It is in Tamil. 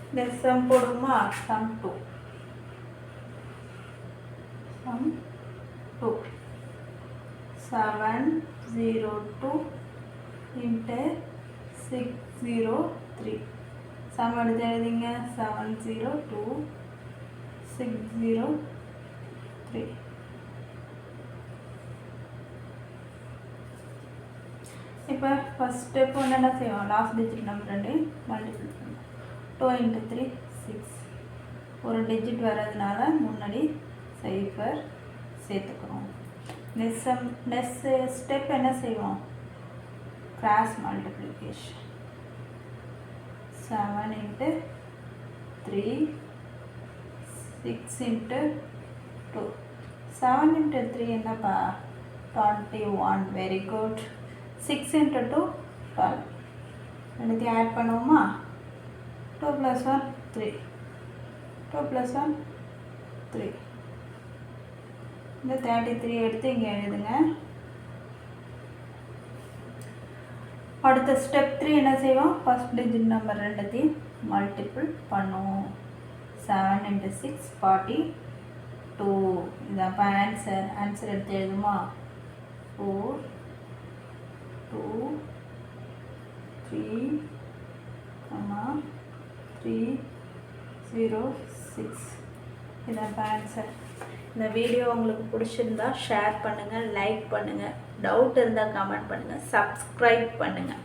இந்த சம் போடுமா sum 2 sum 2 702 into 603 sum எடுத்து எழுதிங்க 702 603 இப்போ ஃபர்ஸ்ட் ஸ்டெப் என்ன செய்வோம் லாஸ்ட் டிஜிட் நம்பர் ரெண்டு மல்டிபிள் பண்ணுவோம் 2 into 3 6 ஒரு டிஜிட் வரதுனால முன்னாடி சைஃபர் சேர்த்துக்கிறோம் நெக்ஸ்ட் ஸ்டெப் என்ன செய்வோம் cross multiplication 7 into 3 6 into 2 7 into 3 என்னப்பா 21 வெரி குட் 6 into 2 12 ரெண்டுத்தையும் ஆட் பண்ணுவோமா 2 plus 1 3 2 plus 1 3 இந்த 33 எடுத்து இங்கே எழுதுங்க அடுத்த ஸ்டெப் 3 என்ன செய்வோம் ஃபர்ஸ்ட் டிஜிட் நம்பர் ரெண்டுத்தையும் மல்டிபிள் பண்ணுவோம் 7 into 6 42 இதான் ஆன்சர் எடுத்து எழுதுமா 4 2 3 3 0 6 இதான் ஆன்சர் இந்த வீடியோ உங்களுக்கு பிடிச்சிருந்தா ஷேர் பண்ணுங்கள் லைக் பண்ணுங்கள் டவுட் இருந்தால் கமெண்ட் பண்ணுங்கள் சப்ஸ்கிரைப் பண்ணுங்கள்